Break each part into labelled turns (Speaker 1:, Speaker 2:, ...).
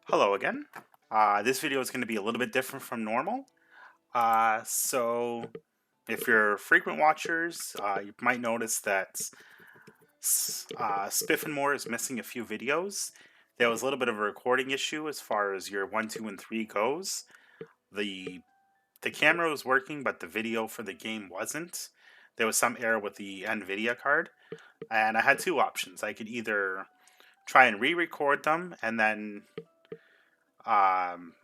Speaker 1: Hello again. This video is going to be a little bit different from normal. So, if you're frequent watchers, you might notice that Spiffinmoore is missing a few videos. There was a little bit of a recording issue as far as year 1, 2, and 3 goes. The the camera was working, but the video for the game wasn't. There was some error with the NVIDIA card, and I had two options. I could either try and re-record them and then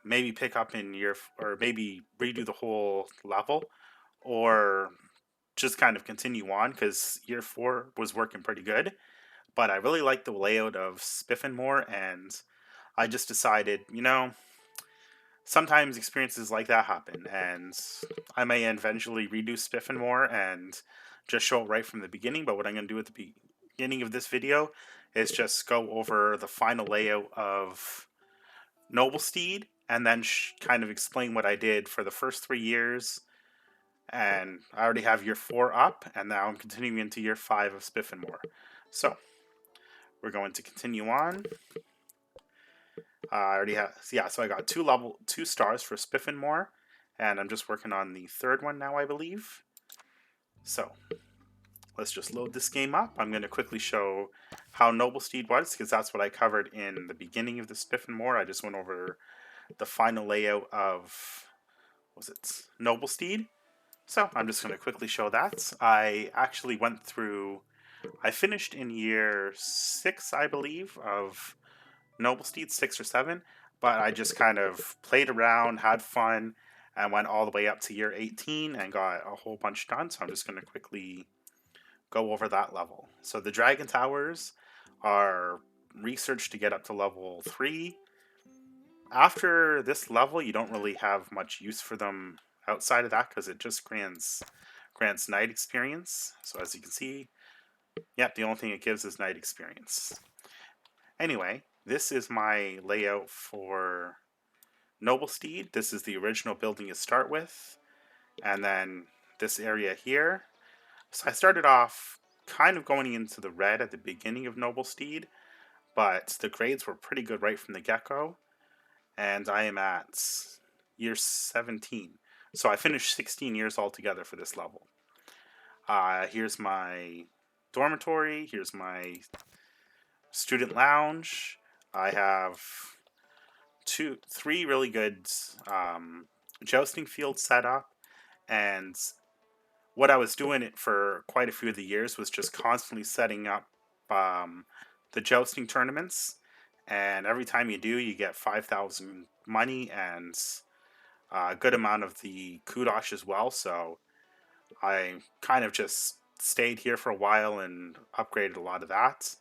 Speaker 1: maybe pick up in or maybe redo the whole level, or just kind of continue on because year 4 was working pretty good. But I really like the layout of Spiffinmoore, and I just decided, sometimes experiences like that happen, and I may eventually redo Spiffinmoore and just show it right from the beginning. But what I'm going to do at the beginning of this video is just go over the final layout of Noblestead, and then kind of explain what I did for the first 3 years. And I already have year 4 up, and now I'm continuing into year 5 of Spiffinmoore. So we're going to continue on. I already have, yeah, so I got 2 stars for Spiffinmoore, and I'm just working on the third one now, I believe. So let's just load this game up. I'm going to quickly show how Noblestead was, because that's what I covered in the beginning of the Spiffinmoore. I just went over the final layout of, was it Noblestead? So I'm just going to quickly show that. I actually I finished in year 6, I believe, of Noblestead, 6 or 7, but I just kind of played around, had fun, and went all the way up to year 18 and got a whole bunch done. So I'm just going to quickly go over that level. So the Dragon Towers are researched to get up to level 3. After this level, you don't really have much use for them outside of that because it just grants night experience. So as you can see, yep, the only thing it gives is night experience. Anyway, this is my layout for Noblestead. This is the original building you start with, and then this area here. So I started off kind of going into the red at the beginning of Noblestead, but the grades were pretty good right from the get-go, and I am at year 17. So I finished 16 years altogether for this level. Here's my dormitory. Here's my student lounge. I have three really good jousting fields set up, and what I was doing it for quite a few of the years was just constantly setting up um, the jousting tournaments. And every time you do, you get 5,000 money and a good amount of the kudosh as well. So I kind of just stayed here for a while and upgraded a lot of that.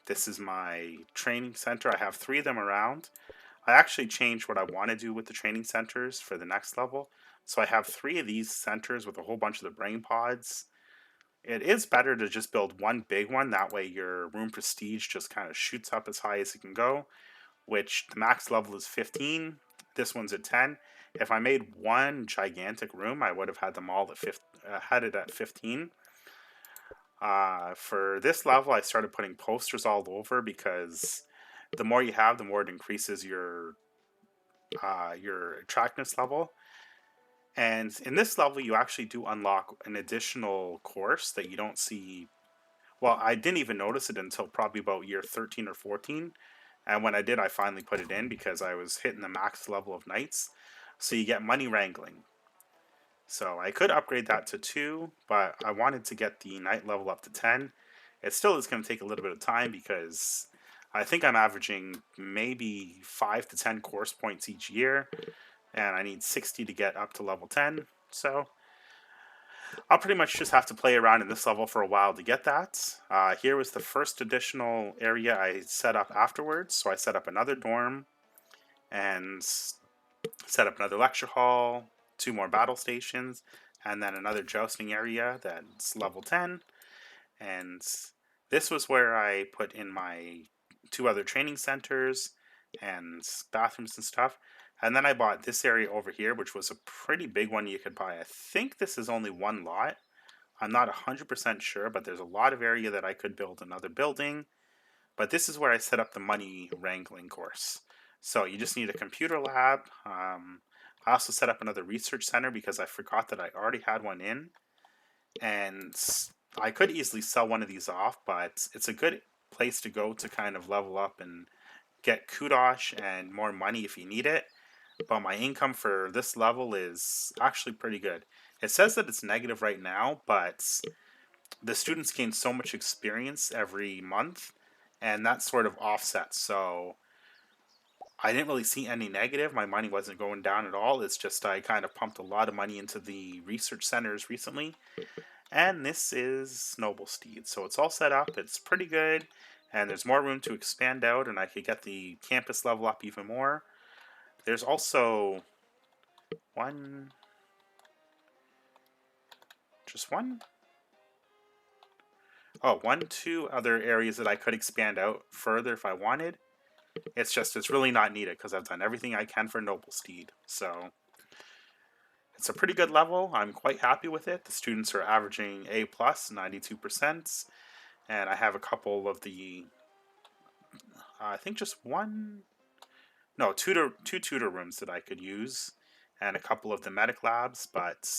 Speaker 1: This is my training center. I have 3 of them around. I actually changed what I want to do with the training centers for the next level. So I have 3 of these centers with a whole bunch of the brain pods. It is better to just build one big one. That way your room prestige just kind of shoots up as high as it can go, which the max level is 15. This one's at 10. If I made one gigantic room, I would have had them all had it at 15. For this level, I started putting posters all over because the more you have, the more it increases your attractiveness level. And in this level, you actually do unlock an additional course that you don't see. Well, I didn't even notice it until probably about year 13 or 14. And when I did, I finally put it in because I was hitting the max level of knights. So you get money wrangling. So I could upgrade that to 2, but I wanted to get the knight level up to 10. It still is going to take a little bit of time because I think I'm averaging maybe 5 to 10 course points each year, and I need 60 to get up to level 10. So I'll pretty much just have to play around in this level for a while to get that. Here was the first additional area I set up afterwards. So I set up another dorm and set up another lecture hall, 2 more battle stations, and then another jousting area that's level 10. And this was where I put in my 2 other training centers and bathrooms and stuff. And then I bought this area over here, which was a pretty big one you could buy. I think this is only 1 lot. I'm not 100% sure, but there's a lot of area that I could build another building. But this is where I set up the money wrangling course. So you just need a computer lab. I also set up another research center because I forgot that I already had one in. And I could easily sell one of these off, but it's a good place to go to kind of level up and get kudosh and more money if you need it. But my income for this level is actually pretty good. It says that it's negative right now, but the students gain so much experience every month, and that sort of offsets. So I didn't really see any negative. My money wasn't going down at all. It's just I kind of pumped a lot of money into the research centers recently. And this is Noblestead. So it's all set up. It's pretty good. And there's more room to expand out, and I could get the campus level up even more. There's also one... Just one? Oh, two other areas that I could expand out further if I wanted. It's just, it's really not needed because I've done everything I can for Noblestead. So it's a pretty good level. I'm quite happy with it. The students are averaging A+, 92%. And I have a couple of the, I think just one, no, two tutor rooms that I could use. And a couple of the medic labs. But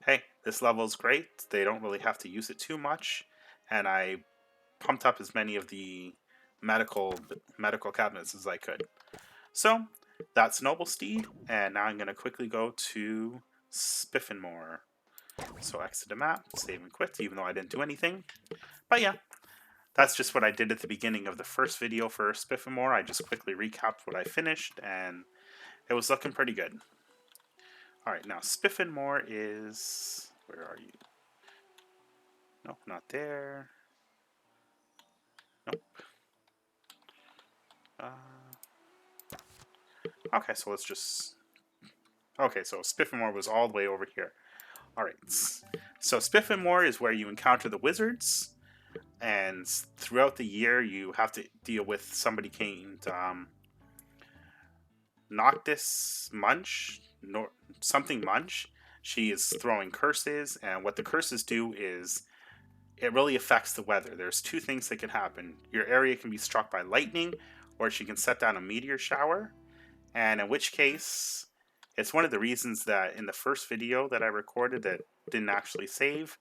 Speaker 1: hey, this level is great. They don't really have to use it too much. And I pumped up as many of the medical cabinets as I could. So that's Noblestead, and now I'm going to quickly go to Spiffinmoore. So exit the map, save and quit, even though I didn't do anything. But yeah, that's just what I did at the beginning of the first video for Spiffinmoore. I just quickly recapped what I finished, and it was looking pretty good. Alright, now Spiffinmoore is... Where are you? Nope, not there. Nope. Okay, so let's just... Okay, so Spiffinmoore was all the way over here. Alright, so Spiffinmoore is where you encounter the wizards, and throughout the year you have to deal with somebody named Noctis Munch, something Munch. She is throwing curses, and what the curses do is it really affects the weather. There's two things that can happen. Your area can be struck by lightning, or she can set down a meteor shower, and in which case, it's one of the reasons that in the first video that I recorded that didn't actually save,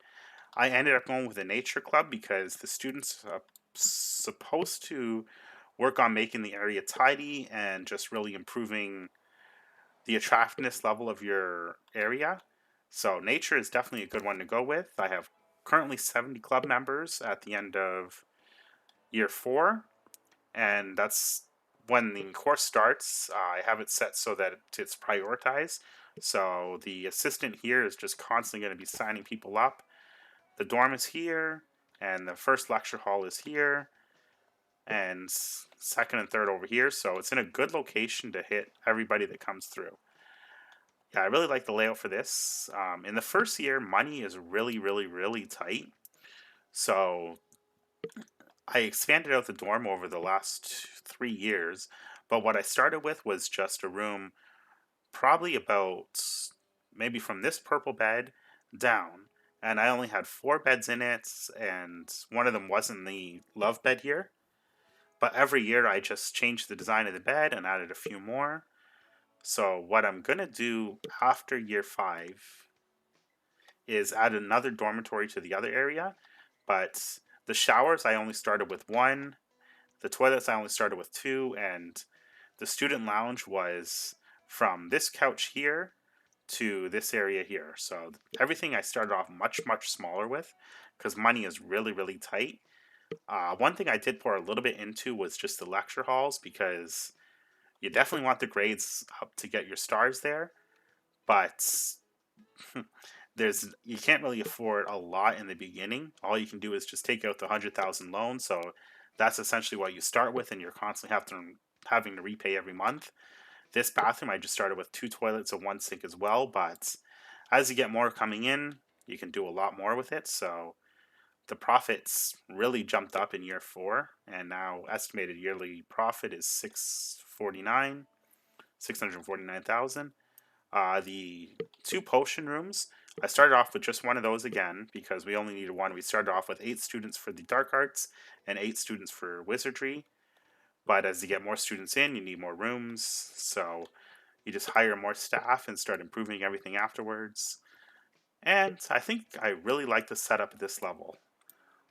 Speaker 1: I ended up going with a nature club because the students are supposed to work on making the area tidy and just really improving the attractiveness level of your area. So nature is definitely a good one to go with. I have currently 70 club members at the end of year 4, and that's when the course starts. I have it set so that it's prioritized. So the assistant here is just constantly going to be signing people up. The dorm is here, and the first lecture hall is here, and second and third over here. So it's in a good location to hit everybody that comes through. Yeah, I really like the layout for this. In the first year, money is really, really, really tight. So I expanded out the dorm over the last 3 years, but what I started with was just a room probably about maybe from this purple bed down, and I only had 4 beds in it, and one of them wasn't the love bed here. But every year I just changed the design of the bed and added a few more. So what I'm going to do after year 5 is add another dormitory to the other area, but the showers I only started with 1, the toilets I only started with 2, and the student lounge was from this couch here to this area here. So everything I started off much, much smaller with because money is really, really tight. One thing I did pour a little bit into was just the lecture halls because you definitely want the grades up to get your stars there, but you can't really afford a lot in the beginning. All you can do is just take out the 100,000 loan, so that's essentially what you start with, and you're constantly having to repay every month. This bathroom, I just started with 2 toilets and 1 sink as well, but as you get more coming in, you can do a lot more with it, so the profits really jumped up in year 4, and now estimated yearly profit is 649,000. The 2 potion rooms, I started off with just one of those again because we only needed one. We started off with 8 students for the dark arts and 8 students for wizardry. But as you get more students in, you need more rooms. So you just hire more staff and start improving everything afterwards. And I think I really like the setup at this level.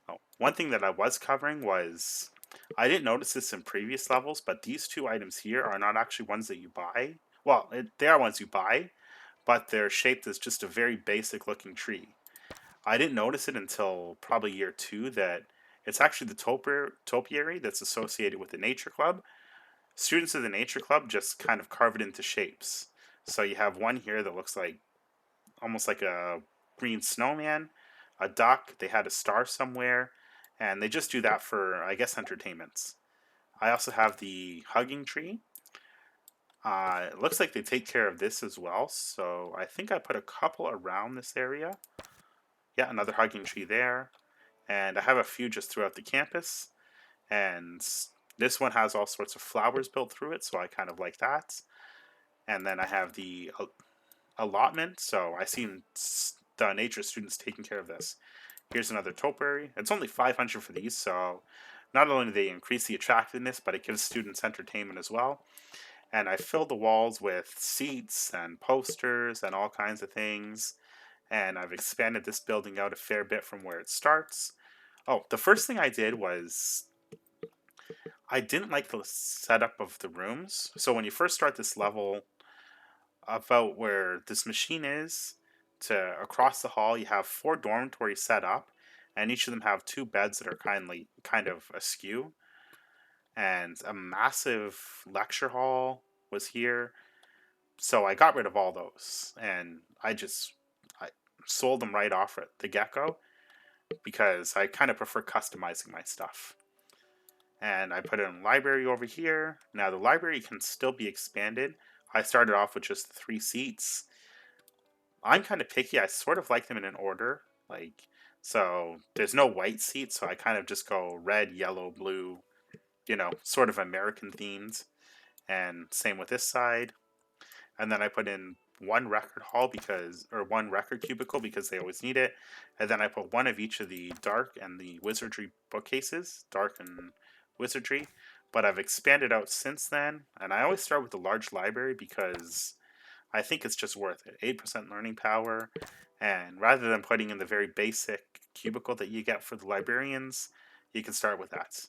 Speaker 1: Oh, one thing that I was covering was I didn't notice this in previous levels, but these 2 items here are not actually ones that you buy. Well, they are ones you buy, but they're shaped as just a very basic looking tree. I didn't notice it until probably year 2 that it's actually the topiary that's associated with the nature club. Students of the nature club just kind of carve it into shapes. So you have one here that looks like almost like a green snowman, a duck, they had a star somewhere, and they just do that for, I guess, entertainments. I also have the hugging tree. It looks like they take care of this as well, so I think I put a couple around this area. Yeah, another hugging tree there. And I have a few just throughout the campus. And this one has all sorts of flowers built through it, so I kind of like that. And then I have the allotment, so I seen the nature students taking care of this. Here's another topiary. It's only 500 for these, so not only do they increase the attractiveness, but it gives students entertainment as well. And I filled the walls with seats and posters and all kinds of things. And I've expanded this building out a fair bit from where it starts. Oh, the first thing I did was I didn't like the setup of the rooms. So when you first start this level, about where this machine is, to across the hall, you have 4 dormitories set up, and each of them have 2 beds that are kind of askew. And a massive lecture hall was here. So I got rid of all those, and I sold them right off at the get-go because I kind of prefer customizing my stuff. And I put it in library over here. Now the library can still be expanded. I started off with just 3 seats. I'm kind of picky. I sort of like them in an order. So there's no white seats, so I kind of just go red, yellow, blue, sort of American themed. And same with this side. And then I put in one record hall or one record cubicle because they always need it. And then I put one of each of the dark and the wizardry bookcases, dark and wizardry. But I've expanded out since then, and I always start with the large library because I think it's just worth it. 8% learning power, and rather than putting in the very basic cubicle that you get for the librarians, you can start with that.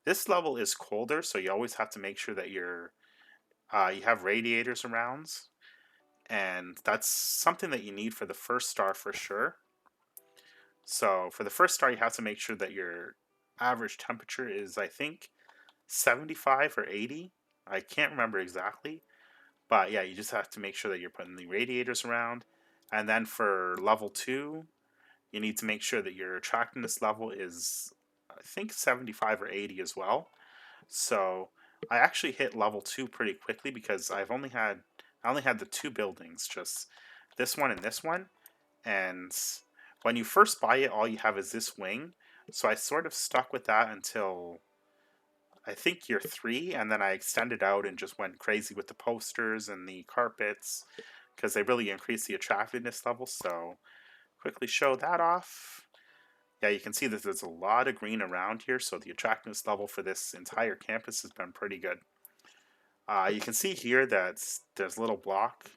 Speaker 1: This level is colder, so you always have to make sure that you have radiators around, and that's something that you need for the first star for sure. So for the first star, you have to make sure that your average temperature is, I think, 75 or 80. I can't remember exactly. But yeah, you just have to make sure that you're putting the radiators around. And then for level 2, you need to make sure that your attractiveness level is, I think, 75 or 80 as well. So I actually hit level 2 pretty quickly because I only had the 2 buildings, just this one and this one. And when you first buy it, all you have is this wing. So I sort of stuck with that until I think year 3, and then I extended out and just went crazy with the posters and the carpets because they really increased the attractiveness level. So quickly show that off. Yeah, you can see that there's a lot of green around here, so the attractiveness level for this entire campus has been pretty good. You can see here that there's a little block.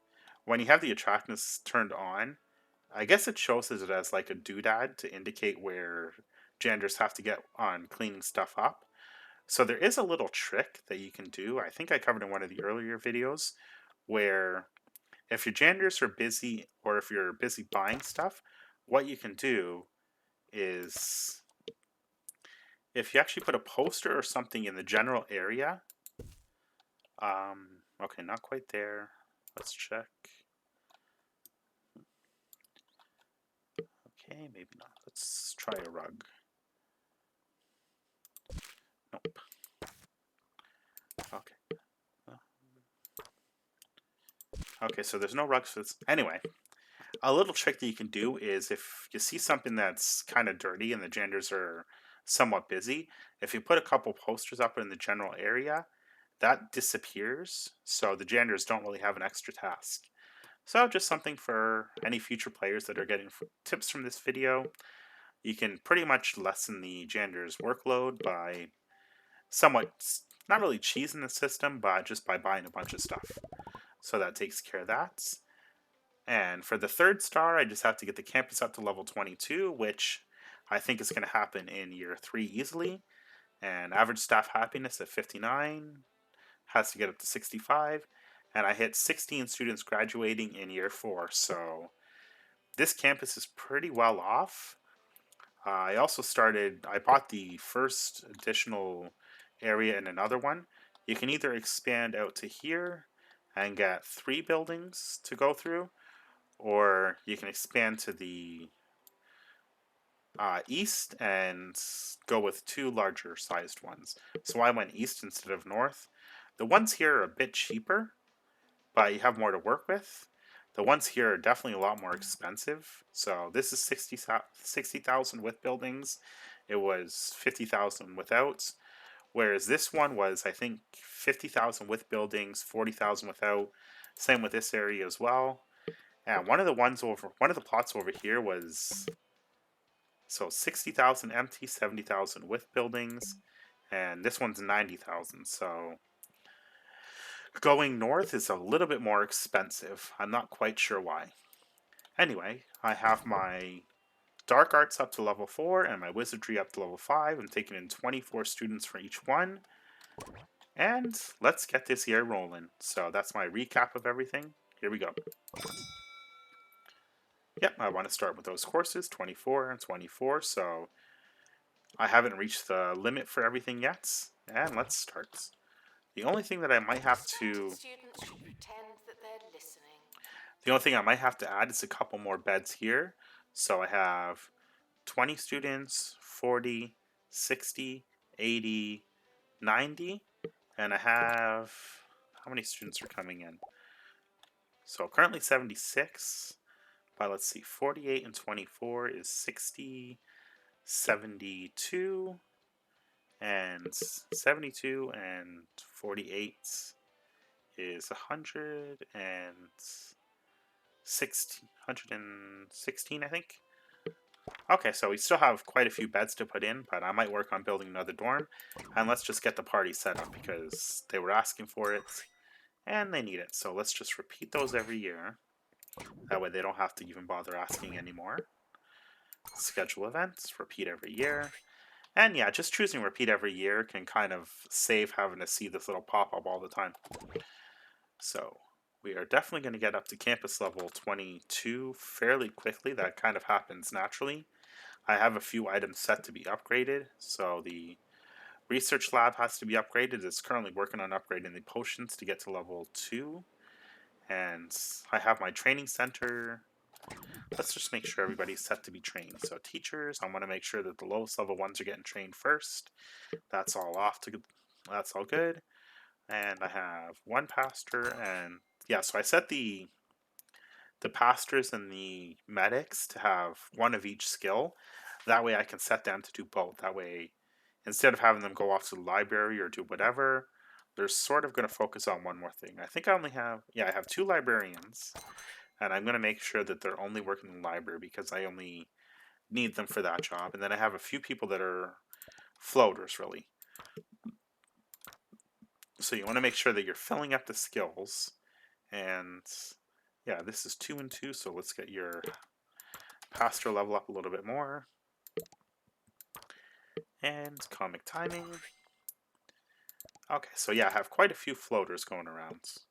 Speaker 1: When you have the attractiveness turned on, I guess it shows it as like a doodad to indicate where janitors have to get on cleaning stuff up. So there is a little trick that you can do. I think I covered in one of the earlier videos where if your janitors are busy or if you're busy buying stuff, what you can do is if you actually put a poster or something in the general area. Okay, not quite there. Let's check. Okay, maybe not. Let's try a rug. Nope. Okay. Okay, so there's no rugs for this. Anyway, a little trick that you can do is if you see something that's kind of dirty and the janitors are somewhat busy, if you put a couple posters up in the general area, that disappears, so the janitors don't really have an extra task. So just something for any future players that are getting tips from this video. You can pretty much lessen the janitor's workload by somewhat, not really cheesing the system, but just by buying a bunch of stuff. So that takes care of that. And for the third star, I just have to get the campus up to level 22, which I think is going to happen in year 3 easily. And average staff happiness at 59 has to get up to 65. And I hit 16 students graduating in year 4. So this campus is pretty well off. I bought the first additional area in another one. You can either expand out to here and get 3 buildings to go through, or you can expand to the east and go with 2 larger sized ones. So I went east instead of north. The ones here are a bit cheaper, but you have more to work with. The ones here are definitely a lot more expensive. So this is 60,000 with buildings. It was 50,000 without. Whereas this one was, I think, 50,000 with buildings, 40,000 without. Same with this area as well. And one of the plots over here was 60,000 empty, 70,000 with buildings, and this one's 90,000. So going north is a little bit more expensive. I'm not quite sure why. Anyway, I have my dark arts up to level 4 and my wizardry up to level 5. I'm taking in 24 students for each one. And let's get this year rolling. So that's my recap of everything. Here we go. Yep, I want to start with those courses, 24 and 24. So I haven't reached the limit for everything yet. And let's start. The only thing that I might have to... The only thing I might have to add is a couple more beds here. So I have 20 students, 40, 60, 80, 90, and I have... How many students are coming in? So currently 76, but let's see, 48 and 24 is 60, 72, and 72 and 48 is 116, I think. Okay, so we still have quite a few beds to put in, but I might work on building another dorm. And let's just get the party set up because they were asking for it and they need it. So let's just repeat those every year. That way they don't have to even bother asking anymore. Schedule events, repeat every year. And yeah, just choosing repeat every year can kind of save having to see this little pop-up all the time. So we are definitely going to get up to campus level 22 fairly quickly. That kind of happens naturally. I have a few items set to be upgraded. So the research lab has to be upgraded. It's currently working on upgrading the potions to get to level 2. And I have my training center. Let's just make sure everybody's set to be trained. So teachers, I want to make sure that the lowest level ones are getting trained first. That's all that's all good. And I have 1 pastor, and yeah, so I set the pastors and the medics to have 1 of each skill. That way I can set them to do both. That way, instead of having them go off to the library or do whatever, they're sort of going to focus on one more thing. I think I only have, I have 2 librarians. And I'm going to make sure that they're only working in the library because I only need them for that job. And then I have a few people that are floaters, really. So you want to make sure that you're filling up the skills. And yeah, this is 2 and 2, so let's get your pastor level up a little bit more. And comic timing. Okay, so yeah, I have quite a few floaters going around.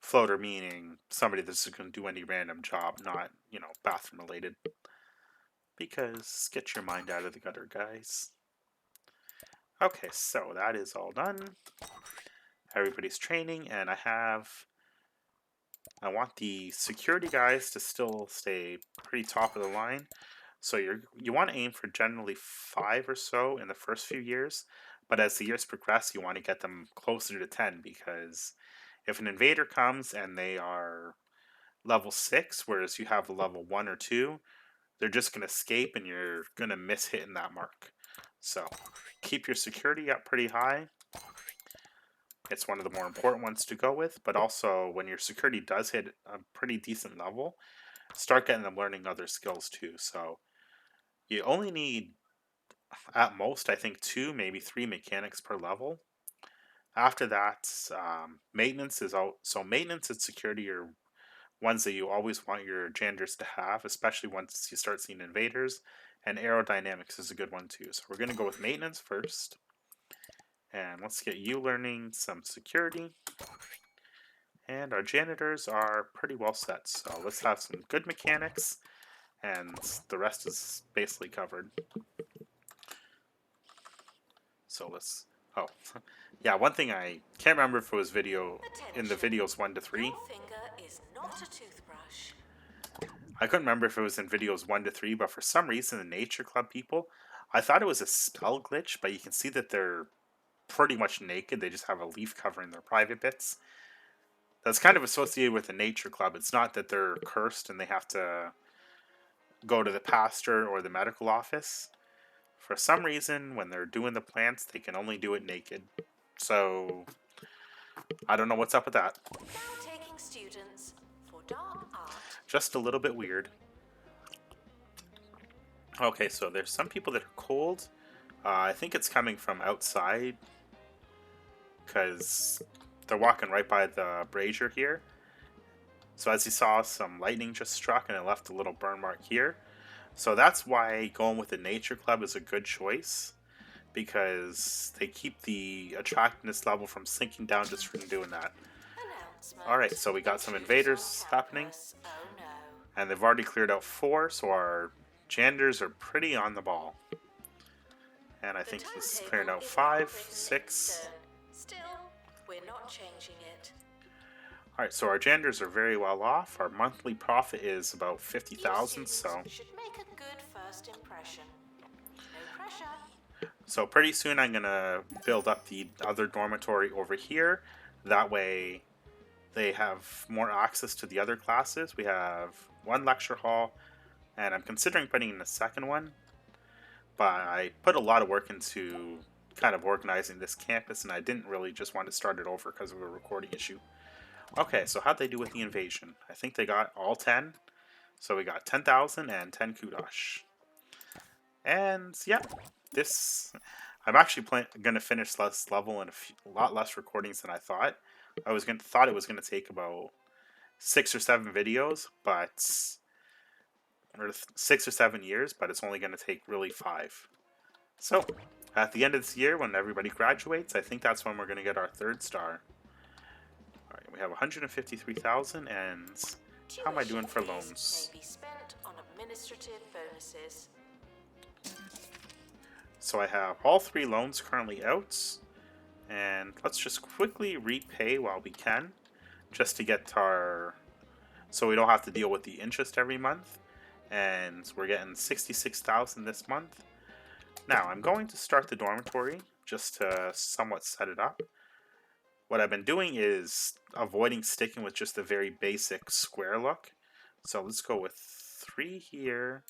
Speaker 1: Floater meaning somebody that's going to do any random job, not, bathroom related. Because get your mind out of the gutter, guys. Okay, so that is all done. Everybody's training, and I want the security guys to still stay pretty top of the line. So you want to aim for generally 5 or so in the first few years, but as the years progress, you want to get them closer to 10, because if an invader comes and they are level 6, whereas you have a level 1 or 2, they're just going to escape and you're going to miss hitting that mark. So keep your security up pretty high. it's one of the more important ones to go with, but also when your security does hit a pretty decent level, start getting them learning other skills too. So you only need, at most, I think 2, maybe 3 mechanics per level. After that, maintenance is out. So maintenance and security are ones that you always want your janitors to have, especially once you start seeing invaders. And aerodynamics is a good one too. So we're going to go with maintenance first. And let's get you learning some security. And our janitors are pretty well set. So let's have some good mechanics. And the rest is basically covered. So let's... Oh, yeah, one thing I can't remember if it was in the videos 1 to 3.
Speaker 2: Your finger is not a toothbrush.
Speaker 1: I couldn't remember if it was in videos 1 to 3, but for some reason, the Nature Club people, I thought it was a spell glitch, but you can see that they're pretty much naked. They just have a leaf covering their private bits. That's kind of associated with the Nature Club. It's not that they're cursed and they have to go to the pastor or the medical office. For some reason, when they're doing the plants, they can only do it naked. So, I don't know what's up with that.
Speaker 2: Now taking students for dark art.
Speaker 1: Just a little bit weird. Okay, so there's some people that are cold. I think it's coming from outside because they're walking right by the brazier here. So as you saw, some lightning just struck and it left a little burn mark here. So that's why going with the Nature Club is a good choice, because they keep the attractiveness level from sinking down just from doing that. Alright, so we got some invaders happening.
Speaker 2: Oh no.
Speaker 1: And they've already cleared out 4, so our janitors are pretty on the ball. And I think he's clearing out 5, 6.
Speaker 2: Still, we're not changing it.
Speaker 1: Alright, so our janitors are very well off. Our monthly profit is about 50,000, so...
Speaker 2: should make a good first impression. No pressure.
Speaker 1: So pretty soon I'm going to build up the other dormitory over here. That way they have more access to the other classes. We have 1 lecture hall, and I'm considering putting in a second one. But I put a lot of work into kind of organizing this campus, and I didn't really just want to start it over because of a recording issue. Okay, so how'd they do with the invasion? I think they got all 10. So we got 10,000 and 10 kudosh. And yeah, this... I'm actually going to finish this level in a lot less recordings than I thought. I thought it was going to take about 6 or 7 videos, but... or 6 or 7 years, but it's only going to take really 5. So, at the end of this year, when everybody graduates, I think that's when we're going to get our 3rd star. Alright, we have 153,000, and how am I doing for loans?
Speaker 2: May be spent on administrative bonuses.
Speaker 1: So I have all 3 loans currently out, and let's just quickly repay while we can, just to get our... so we don't have to deal with the interest every month. And we're getting 66,000 this month. Now, I'm going to start the dormitory just to somewhat set it up. What I've been doing is avoiding sticking with just a very basic square look. So let's go with 3 here,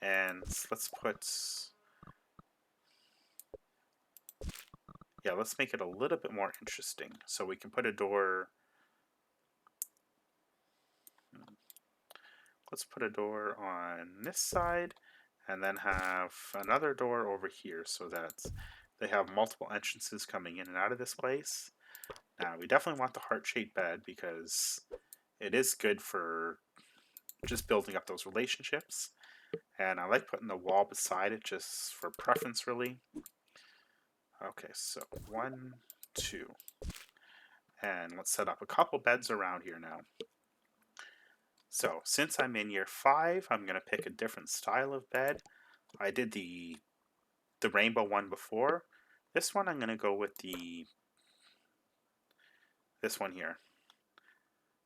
Speaker 1: and let's put... yeah, let's make it a little bit more interesting. So we can put a door... let's put a door on this side, and then have another door over here so that they have multiple entrances coming in and out of this place. Now, we definitely want the heart-shaped bed because it is good for just building up those relationships. And I like putting the wall beside it just for preference, really. Okay, so 1, 2. And let's set up a couple beds around here now. So, since I'm in year 5, I'm going to pick a different style of bed. I did the rainbow one before. This one I'm going to go with this one here.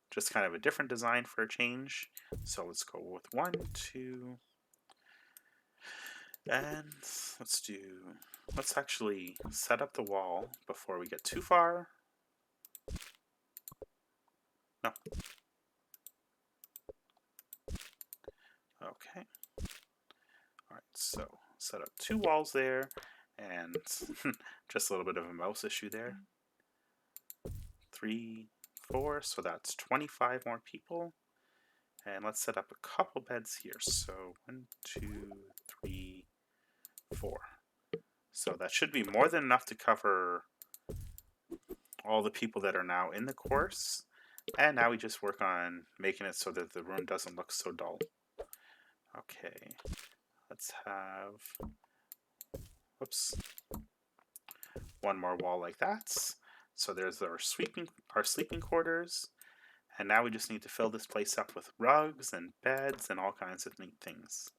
Speaker 1: Just kind of a different design for a change. So let's go with 1, 2. And let's actually set up the wall before we get too far. No. Okay. Alright, so set up 2 walls there, and just a little bit of a mouse issue there. 3, 4, so that's 25 more people. And let's set up a couple beds here. So 1, 2, 3, 4. So that should be more than enough to cover all the people that are now in the course. And now we just work on making it so that the room doesn't look so dull. Okay, let's have, whoops, one more wall like that. So there's our sleeping quarters. And now we just need to fill this place up with rugs and beds and all kinds of neat things.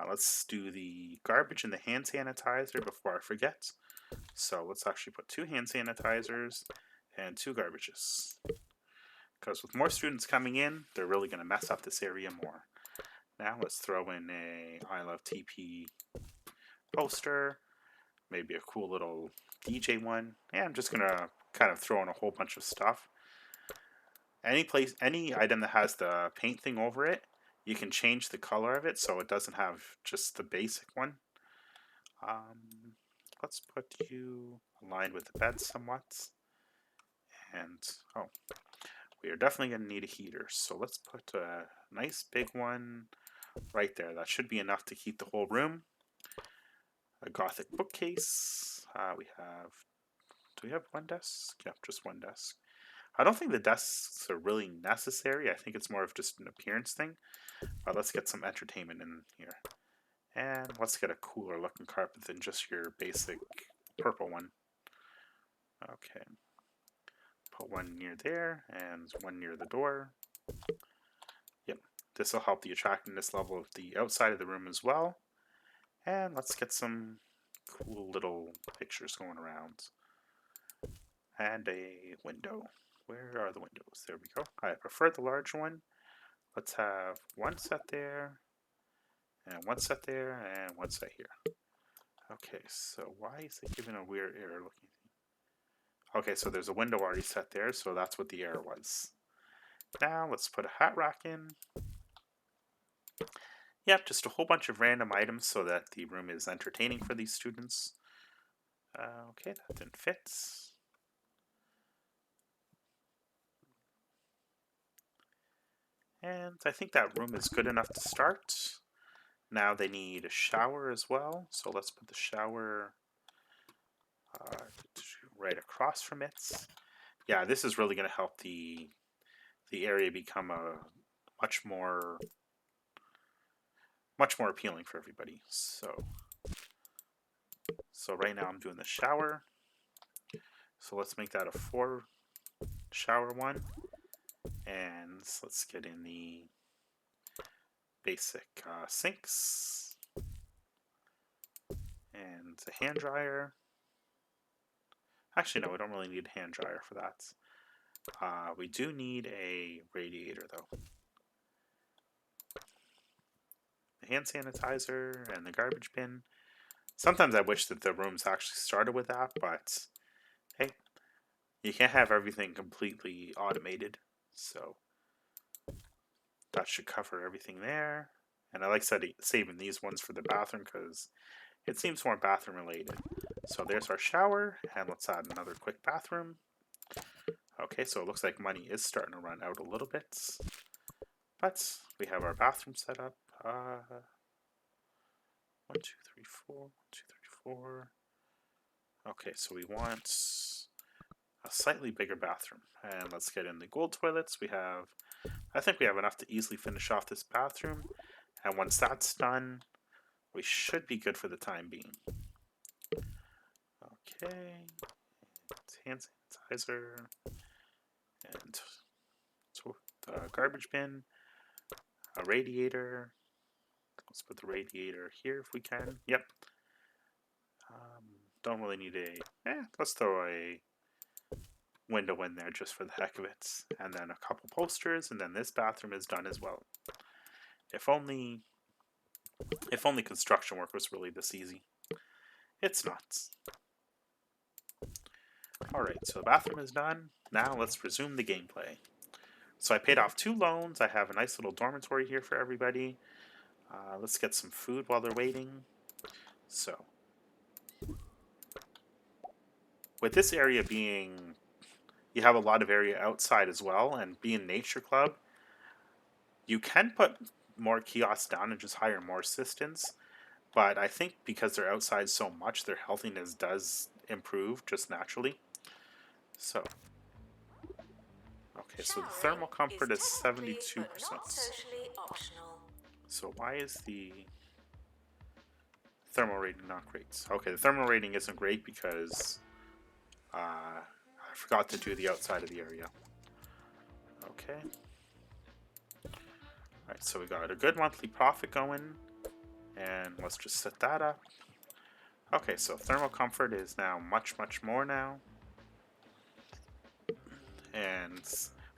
Speaker 1: Let's do the garbage and the hand sanitizer before I forget. So let's actually put 2 hand sanitizers and 2 garbages. Because with more students coming in, they're really going to mess up this area more. Now let's throw in a I Love TP poster, maybe a cool little DJ one. And I'm just going to kind of throw in a whole bunch of stuff. Any item that has the paint thing over it, you can change the color of it so it doesn't have just the basic one. Let's put you aligned with the bed somewhat. And, oh, we are definitely going to need a heater. So let's put a nice big one right there. That should be enough to heat the whole room. A Gothic bookcase. Do we have one desk? Yeah, just one desk. I don't think the desks are really necessary. I think it's more of just an appearance thing. But let's get some entertainment in here. And let's get a cooler looking carpet than just your basic purple one. Okay. Put one near there and one near the door. Yep. This will help the attractiveness level of the outside of the room as well. And let's get some cool little pictures going around. And a window. Where are the windows? There we go. I prefer the large one. Let's have one set there, and one set there, and one set here. Okay, so why is it giving a weird error looking thing? Okay, so there's a window already set there, so that's what the error was. Now let's put a hat rack in. Yep, just a whole bunch of random items so that the room is entertaining for these students. Okay, that didn't fit. And I think that room is good enough to start. Now they need a shower as well, so let's put the shower right across from it. Yeah, this is really going to help the area become a much more appealing for everybody. So right now I'm doing the shower. So let's make that a 4 shower one. And let's get in the basic sinks and a hand dryer. Actually, no, we don't really need a hand dryer for that. We do need a radiator, though. The hand sanitizer and the garbage bin. Sometimes I wish that the rooms actually started with that, but hey, you can't have everything completely automated. So that should cover everything there. And I like saving these ones for the bathroom because it seems more bathroom related. So there's our shower, and let's add another quick bathroom. Okay, so it looks like money is starting to run out a little bit. But we have our bathroom set up. 1, 2, 3, 4. 1, 2, 3, 4. Okay, so we want a slightly bigger bathroom. And let's get in the gold toilets. I think we have enough to easily finish off this bathroom. And once that's done, we should be good for the time being. Okay. Hand sanitizer. And the garbage bin. A radiator. Let's put the radiator here if we can. Yep. Don't really need let's throw a window in there just for the heck of it. And then a couple posters, and then this bathroom is done as well. If only construction work was really this easy. It's not. Alright, so the bathroom is done. Now let's resume the gameplay. So I paid off 2 loans. I have a nice little dormitory here for everybody. Let's get some food while they're waiting. So, with this area being you have a lot of area outside as well, and being nature club, you can put more kiosks down and just hire more assistants. But I think because they're outside so much, their healthiness does improve just naturally. So, okay, so the thermal comfort is
Speaker 2: technically, but
Speaker 1: 72%.
Speaker 2: not socially optional.
Speaker 1: So why is the thermal rating not great? Okay, the thermal rating isn't great because I forgot to do the outside of the area. Okay. Alright, so we got a good monthly profit going, and let's just set that up. Okay, so thermal comfort is now much more now. And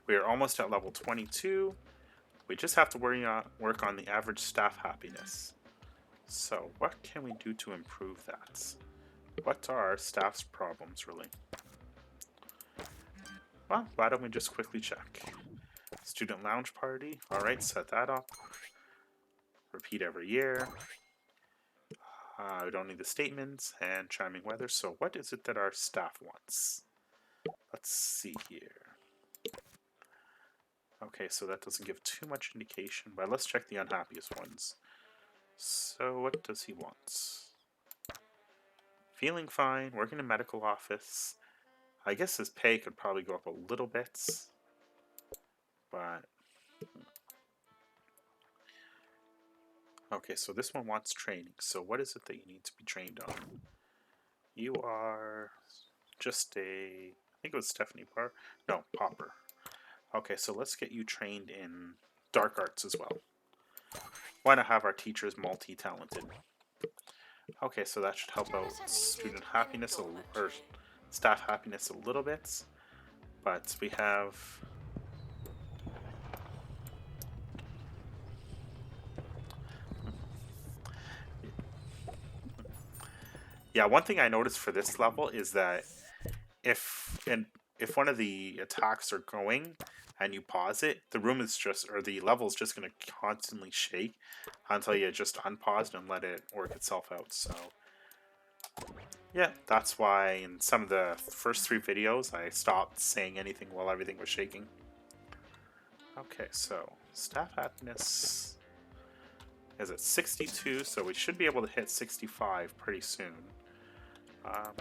Speaker 1: we are almost at level 22. We just have to work on the average staff happiness. So what can we do to improve that? What are our staff's problems, really? Well, why don't we just quickly check. Student lounge party. Alright, set that up. Repeat every year. We don't need the statements. And charming weather. So what is it that our staff wants? Let's see here. Okay, so that doesn't give too much indication, but let's check the unhappiest ones. So what does he want? Feeling fine, working in a medical office. I guess his pay could probably go up a little bit, but... Okay, so this one wants training. So what is it that you need to be trained on? You are just I think it was Stephanie Parr. No, Popper. Okay, so let's get you trained in dark arts as well. Why not have our teachers multi-talented? Okay, so that should help out student happiness or staff happiness a little bit. But we have... Yeah, one thing I noticed for this level is that if one of the attacks are going and you pause it, the room is just, or the level is just going to constantly shake until you just unpause and let it work itself out. So yeah, that's why in some of the first 3 videos I stopped saying anything while everything was shaking. Okay, so staff happiness is at 62, so we should be able to hit 65 pretty soon.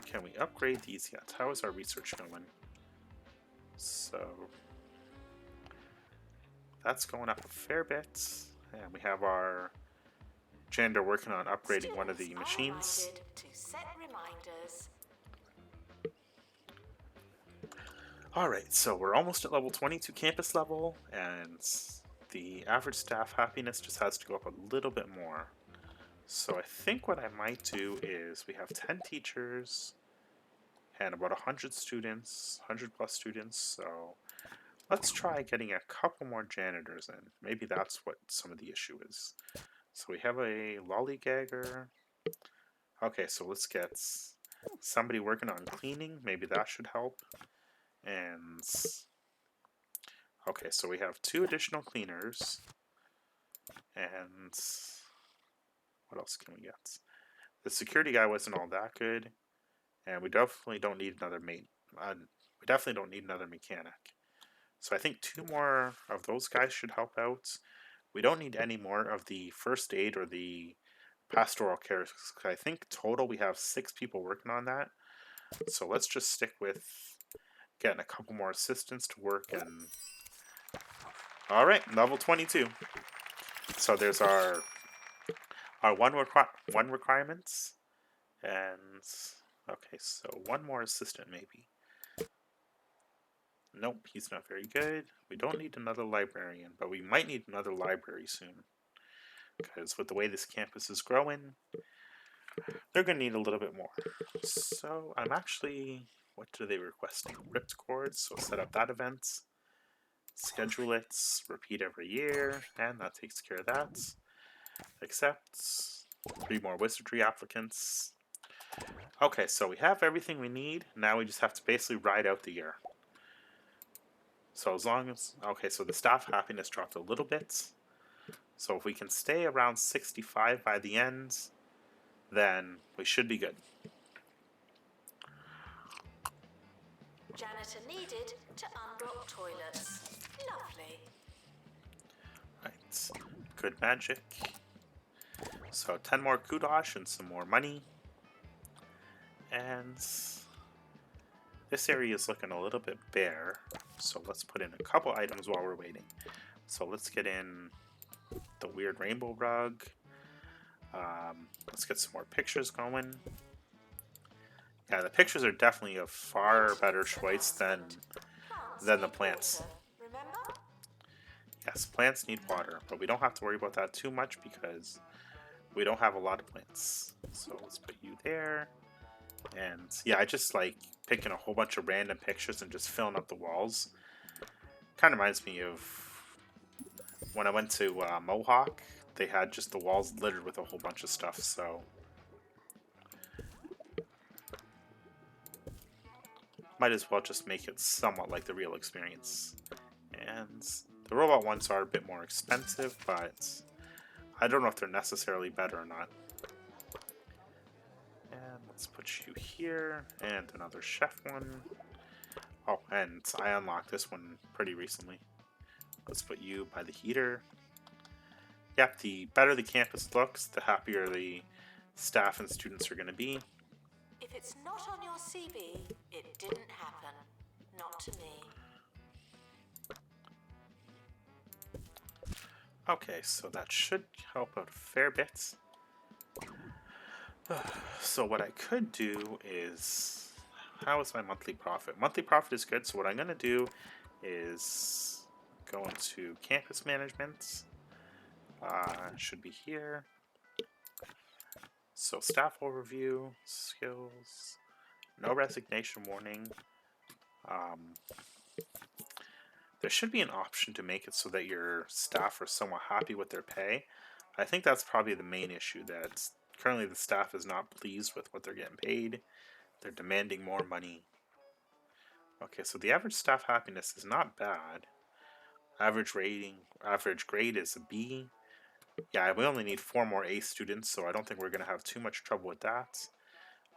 Speaker 1: Can we upgrade these yet? How is our research going? So that's going up a fair bit, and we have our janitor working on upgrading one of the machines.
Speaker 2: To set reminders.
Speaker 1: Alright, so we're almost at level 22 campus level, and the average staff happiness just has to go up a little bit more. So I think what I might do is we have 10 teachers and about 100 students, 100 plus students, so let's try getting a couple more janitors in. Maybe that's what some of the issue is. So we have a lollygagger. Okay, so let's get somebody working on cleaning. Maybe that should help. And okay, so we have 2 additional cleaners. And what else can we get? The security guy wasn't all that good, and we definitely don't need another mate. We definitely don't need another mechanic. So I think 2 more of those guys should help out. We don't need any more of the first aid or the pastoral care. I think total we have 6 people working on that. So let's just stick with getting a couple more assistants to work. And all right, level 22. So there's our one requirements, and okay, so 1 more assistant maybe. Nope, he's not very good. We don't need another librarian, but we might need another library soon. Because with the way this campus is growing, they're going to need a little bit more. So I'm actually, what are they requesting? Ripped cords, so set up that event. Schedule it, repeat every year, and that takes care of that. Accept. 3 more wizardry applicants. Okay, so we have everything we need. Now we just have to basically ride out the year. So as long as, okay, so the staff happiness dropped a little bit. So if we can stay around 65 by the end, then we should be good.
Speaker 2: Janitor needed to unblock toilets. Lovely.
Speaker 1: Right. Good magic. So 10 more kudosh and some more money. And this area is looking a little bit bare. So let's put in a couple items while we're waiting. So let's get in the weird rainbow rug. Let's get some more pictures going. Yeah, the pictures are definitely a far better choice than the plants.
Speaker 2: Remember?
Speaker 1: Yes, plants need water, but we don't have to worry about that too much because we don't have a lot of plants. So let's put you there. And yeah, I just like picking a whole bunch of random pictures and just filling up the walls. Kind of reminds me of when I went to Mohawk. They had just the walls littered with a whole bunch of stuff, so might as well just make it somewhat like the real experience. And the robot ones are a bit more expensive, but I don't know if they're necessarily better or not. And let's put you here, and another chef one. Oh, and I unlocked this one pretty recently. Let's put you by the heater. Yep, the better the campus looks, the happier the staff and students are going to be.
Speaker 2: If it's not on your CV, it didn't happen. Not to me.
Speaker 1: Okay, so that should help out a fair bit. So what I could do is, how is my monthly profit? Monthly profit is good, so what I'm going to do is go into campus management. Should be here. So staff overview, skills, no resignation warning. There should be an option to make it so that your staff are somewhat happy with their pay. I think that's probably the main issue, that currently the staff is not pleased with what they're getting paid. They're demanding more money. Okay, so the average staff happiness is not bad. Average grade is a B. Yeah, we only need 4 more A students, so I don't think we're going to have too much trouble with that.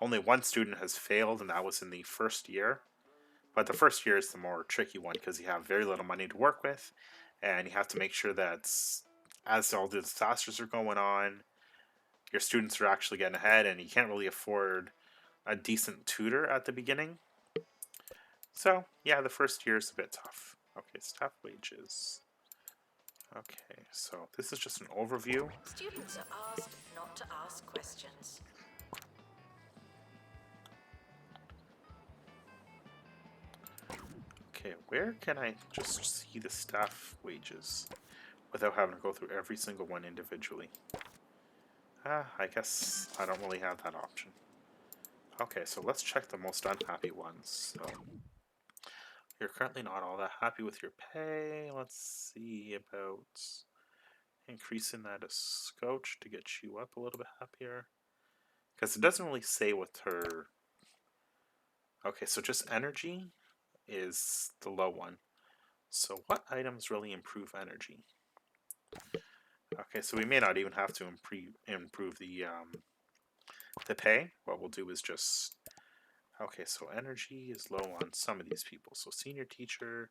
Speaker 1: Only one student has failed, and that was in the first year. But the first year is the more tricky one because you have very little money to work with, and you have to make sure that as all the disasters are going on, your students are actually getting ahead, and you can't really afford a decent tutor at the beginning. So, yeah, the first year is a bit tough. Okay, staff wages. Okay, so this is just an overview.
Speaker 2: Students are asked not to ask questions.
Speaker 1: Okay, where can I just see the staff wages without having to go through every single one individually? I guess I don't really have that option. Okay, so let's check the most unhappy ones. So you're currently not all that happy with your pay. Let's see about increasing that a scotch to get you up a little bit happier. Because it doesn't really say with her. Okay, so just energy is the low one. So what items really improve energy? Okay, so we may not even have to improve the pay. What we'll do is just, okay, so energy is low on some of these people. So senior teacher,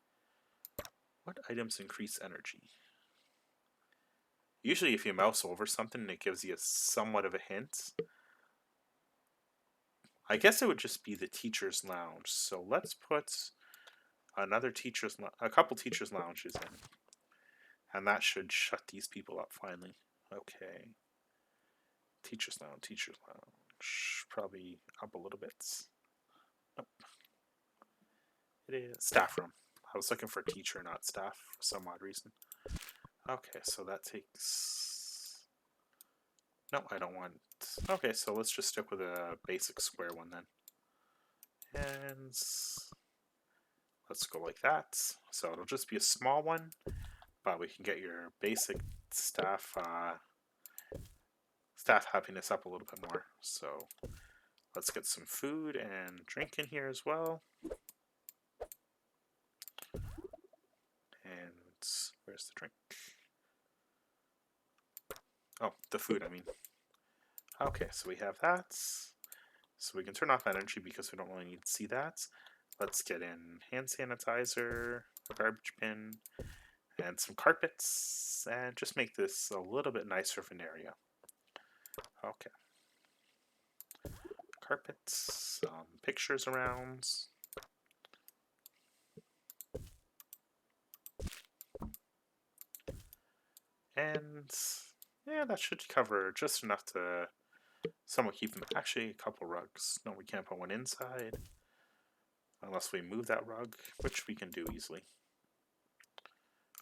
Speaker 1: what items increase energy? Usually if you mouse over something, it gives you somewhat of a hint. I guess it would just be the teacher's lounge. So let's put a couple teacher's lounges in. And that should shut these people up finally. Okay. Teacher's lounge. Probably up a little bit. Nope. It is staff room. I was looking for teacher, not staff, for some odd reason. Okay, so that takes... No, I don't want... Okay, so let's just stick with a basic square one then. And let's go like that. So it'll just be a small one, but we can get your basic staff happiness up a little bit more. So let's get some food and drink in here as well. And where's the drink? Oh, the food, I mean. Okay, so we have that. So we can turn off energy because we don't really need to see that. Let's get in hand sanitizer, a garbage bin, and some carpets, and just make this a little bit nicer of an area. Okay. Carpets, some pictures around. And yeah, that should cover just enough to somewhat keep them. Actually, a couple rugs. No, we can't put one inside unless we move that rug, which we can do easily.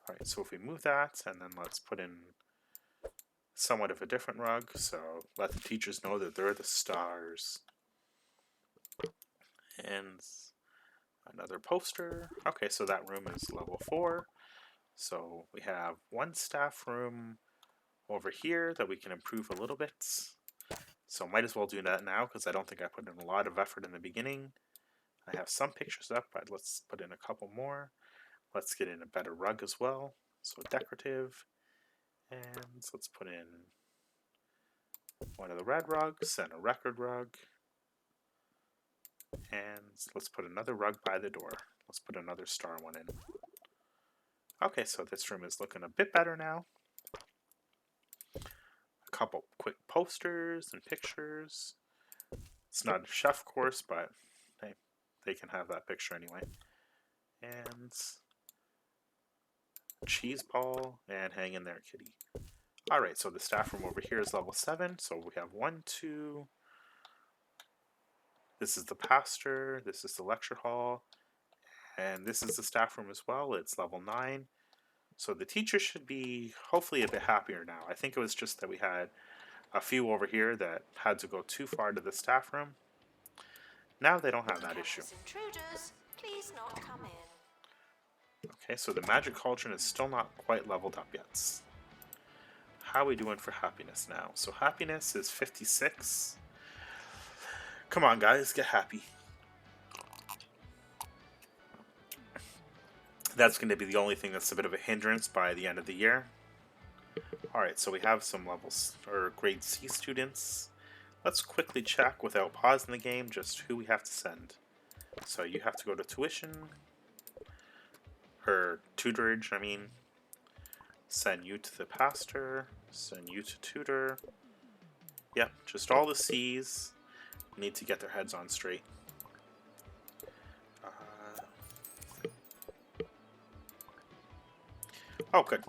Speaker 1: Alright, so if we move that, and then let's put in somewhat of a different rug, so let the teachers know that they're the stars. And another poster. Okay, so that room is level 4. So we have one staff room over here that we can improve a little bit. So might as well do that now because I don't think I put in a lot of effort in the beginning. I have some pictures up, but let's put in a couple more. Let's get in a better rug as well. So decorative. And let's put in one of the red rugs and a record rug. And let's put another rug by the door. Let's put another star one in. Okay, so this room is looking a bit better now. A couple quick posters and pictures. It's not a chef course, but hey, they can have that picture anyway. And cheese ball and hang in there, kitty. Alright, so the staff room over here is level 7. So we have 1, 2. This is the pastor. This is the lecture hall. And this is the staff room as well. It's level 9. So the teachers should be hopefully a bit happier now. I think it was just that we had a few over here that had to go too far to the staff room. Now they don't have that issue.
Speaker 2: Intruders, please not come in.
Speaker 1: Okay, so the magic cauldron is still not quite leveled up yet. How are we doing for happiness now? So happiness is 56. Come on, guys, get happy. That's going to be the only thing that's a bit of a hindrance by the end of the year. Alright, so we have some levels, or grade C students. Let's quickly check without pausing the game just who we have to send. So you have to go to tuition, or tutorage, I mean. Send you to the pastor, send you to tutor. Yep, just all the C's need to get their heads on straight. Oh, good.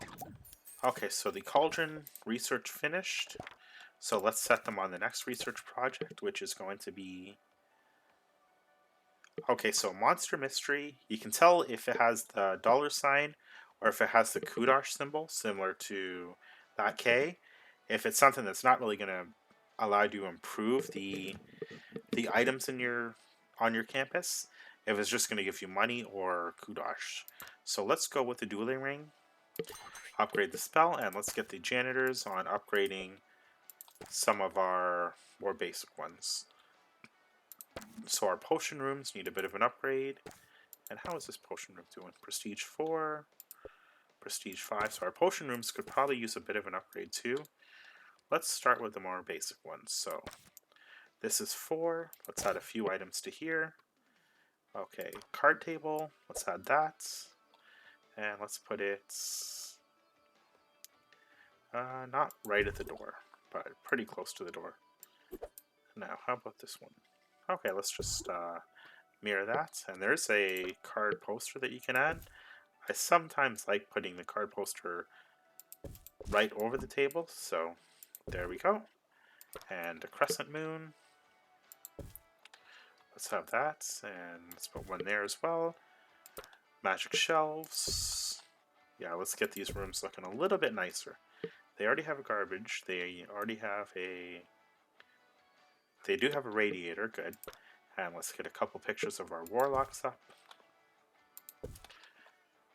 Speaker 1: Okay, so the cauldron research finished. So let's set them on the next research project, which is going to be... Okay, so Monster Mystery. You can tell if it has the $sign or if it has the kudosh symbol, similar to that K. If it's something that's not really going to allow you to improve the items in on your campus, if it's just going to give you money or kudosh. So let's go with the dueling ring. Upgrade the spell, and let's get the janitors on upgrading some of our more basic ones. So our potion rooms need a bit of an upgrade. And how is this potion room doing? Prestige 4, Prestige 5. So our potion rooms could probably use a bit of an upgrade too. Let's start with the more basic ones. So this is 4. Let's add a few items to here. Okay, card table. Let's add that. And let's put it not right at the door, but pretty close to the door. Now, how about this one? Okay, let's just mirror that. And there's a card poster that you can add. I sometimes like putting the card poster right over the table, so there we go. And a crescent moon. Let's have that, and let's put one there as well. Magic shelves. Yeah, let's get these rooms looking a little bit nicer. They already have a garbage. They already have a... They do have a radiator, good. And let's get a couple pictures of our warlocks up.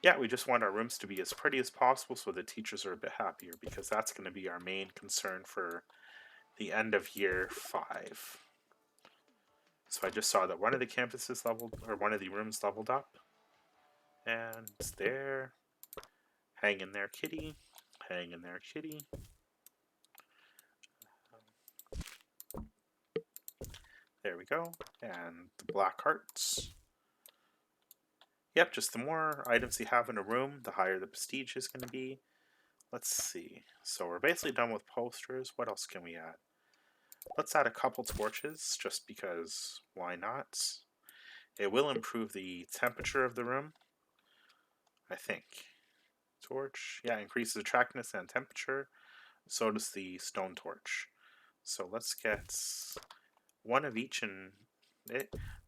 Speaker 1: Yeah, we just want our rooms to be as pretty as possible so the teachers are a bit happier, because that's going to be our main concern for the end of year 5. So I just saw that one of the campuses leveled, or one of the rooms leveled up. And it's there. Hang in there, kitty. Hang in there, kitty. There we go. And the black hearts. Yep, just the more items you have in a room, the higher the prestige is going to be. Let's see. So we're basically done with posters. What else can we add? Let's add a couple torches, just because why not? It will improve the temperature of the room, I think. Torch, yeah, increases attractiveness and temperature. So does the stone torch. So let's get one of each, and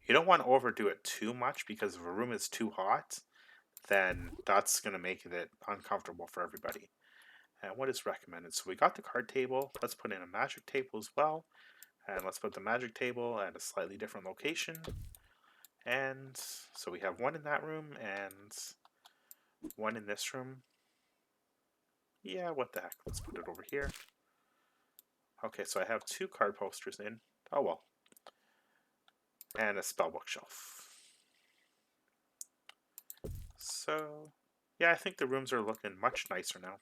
Speaker 1: you don't want to overdo it too much, because if a room is too hot, then that's going to make it uncomfortable for everybody. And what is recommended? So we got the card table. Let's put in a magic table as well. And let's put the magic table at a slightly different location. And so we have one in that room and one in this room. Yeah, what the heck? Let's put it over here. Okay, so I have 2 card posters in. Oh well. And a spellbook shelf. So, yeah, I think the rooms are looking much nicer now.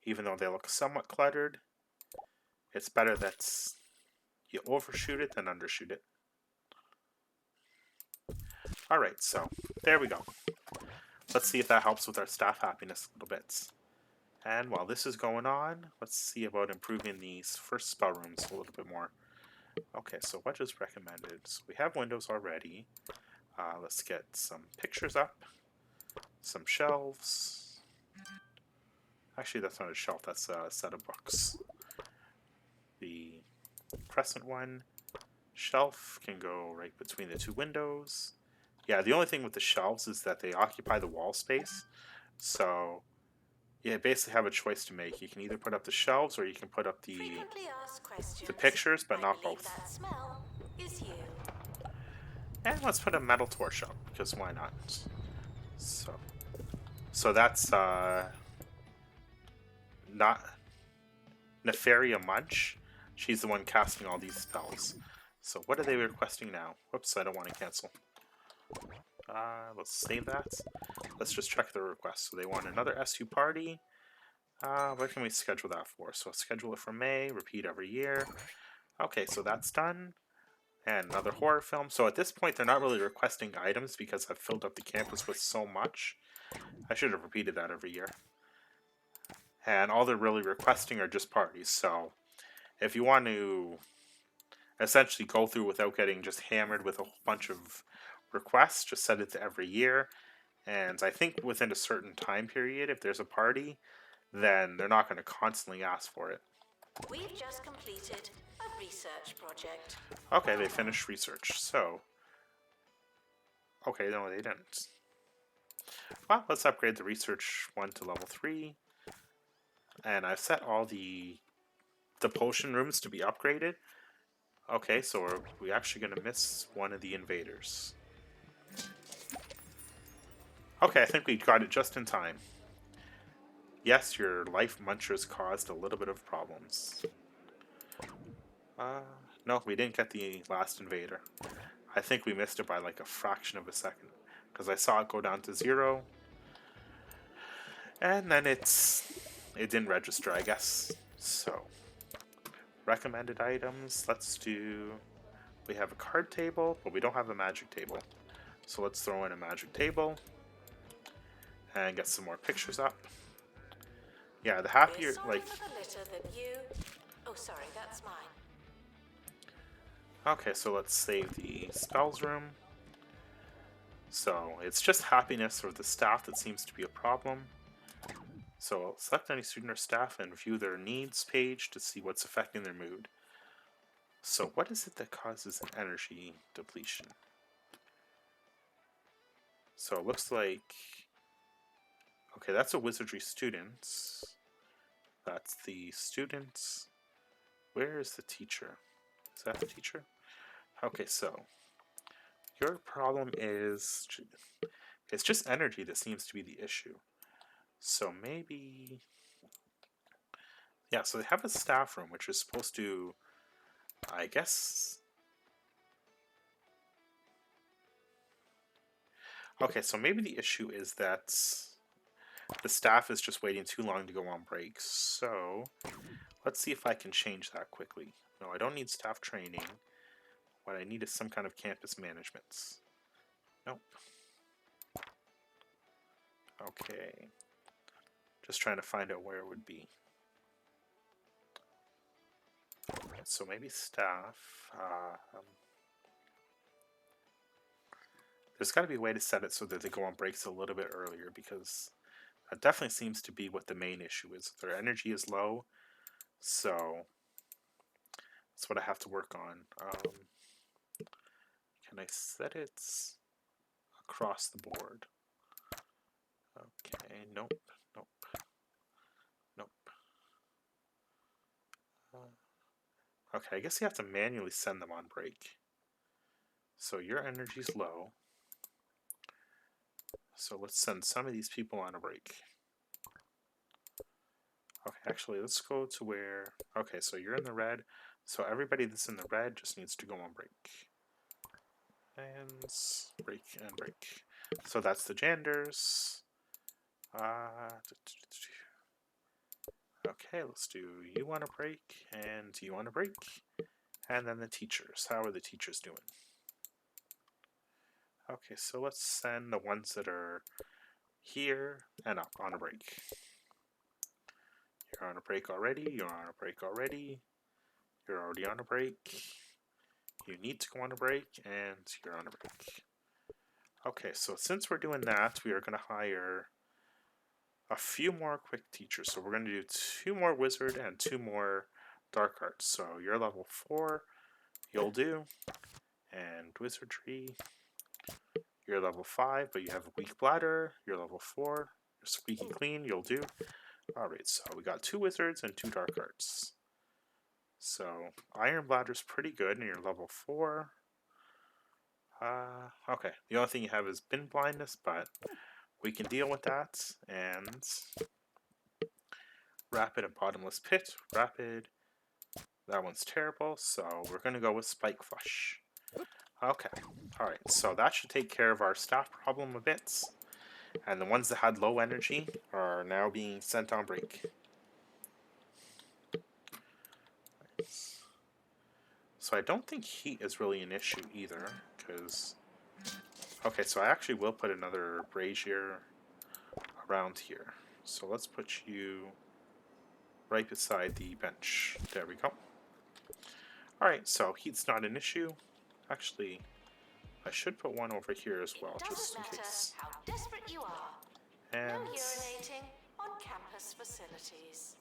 Speaker 1: Even though they look somewhat cluttered, it's better that you overshoot it than undershoot it. Alright, so there we go. Let's see if that helps with our staff happiness a little bit. And while this is going on, let's see about improving these first spell rooms a little bit more. Okay, so what is recommended? So we have windows already. Let's get some pictures up, some shelves. Actually, that's not a shelf, that's a set of books. The crescent one shelf can go right between the 2 windows. Yeah, the only thing with the shelves is that they occupy the wall space. So, yeah, basically have a choice to make. You can either put up the shelves or you can put up the pictures, but not both.
Speaker 2: That smell is you.
Speaker 1: And let's put a metal torch up, because why not? So that's not Nefira Mulch. She's the one casting all these spells. So what are they requesting now? Whoops, I don't want to cancel. Let's save that. Let's just check the request. So they want another SU party. What can we schedule that for? So schedule it for May, repeat every year. Okay, so that's done. And another horror film. So at this point, they're not really requesting items because I've filled up the campus with so much. I should have repeated that every year. And all they're really requesting are just parties. So if you want to essentially go through without getting just hammered with a whole bunch of requests, just set it to every year. And I think within a certain time period, if there's a party, then they're not going to constantly ask for it.
Speaker 2: We've just completed a research project.
Speaker 1: Okay, they finished research. So, okay, no, they didn't. Well, let's upgrade the research one to level 3. And I've set all the potion rooms to be upgraded. Okay, so we're actually going to miss one of the invaders. Okay, I think we got it just in time. Yes, your life munchers caused a little bit of problems. No, we didn't get the last invader. I think we missed it by like a fraction of a second, because I saw it go down to 0. And then it didn't register, I guess. So, recommended items, let's do... We have a card table, but we don't have a magic table. So let's throw in a magic table and get some more pictures up. Yeah, the happier, like...
Speaker 2: Oh, sorry, that's mine.
Speaker 1: Okay, so let's save the spells room. So it's just happiness or the staff that seems to be a problem. So I'll select any student or staff and view their needs page to see what's affecting their mood. So what is it that causes an energy depletion? So it looks like... Okay, that's a wizardry student. That's the student. Where is the teacher? Is that the teacher? Okay, so your problem is... It's just energy that seems to be the issue. So maybe... Yeah, so they have a staff room, which is supposed to... I guess... Okay, so maybe the issue is that the staff is just waiting too long to go on break. So let's see if I can change that quickly. No, I don't need staff training. What I need is some kind of campus management. Nope. Okay. Just trying to find out where it would be. So maybe staff. There's got to be a way to set it so that they go on breaks a little bit earlier, because that definitely seems to be what the main issue is. Their energy is low, so that's what I have to work on. Can I set it across the board? Okay, nope, nope, nope. Okay, I guess you have to manually send them on break. So your energy's low. So let's send some of these people on a break. Okay, actually, let's go to where... Okay, so you're in the red. So everybody that's in the red just needs to go on break. And break and break. So that's the genders. Okay, let's do you on a break and you on a break. And then the teachers. How are the teachers doing? Okay, so let's send the ones that are here and up on a break. You're on a break already. You're on a break already. You're already on a break. You need to go on a break, and you're on a break. Okay, so since we're doing that, we are going to hire a few more quick teachers. So we're going to do 2 more wizard and 2 more dark arts. So you're level 4, you'll do. And wizardry, you're level 5, but you have a weak bladder. You're level 4, you're squeaky clean, you'll do. Alright, so we got 2 wizards and 2 dark arts. So iron bladder's pretty good, and you're level 4. Okay, the only thing you have is bin blindness, but we can deal with that. And rapid and bottomless pit. Rapid, that one's terrible, so we're going to go with spike flush. Okay, alright, so that should take care of our staff problem a bit. And the ones that had low energy are now being sent on break. So I don't think heat is really an issue either, because... Okay, so I actually will put another brazier around here. So let's put you right beside the bench. There we go. Alright, so heat's not an issue. Actually, I should put one over here as well, just in case.
Speaker 2: How desperate you are.
Speaker 1: And
Speaker 2: no urinating on campus facilities.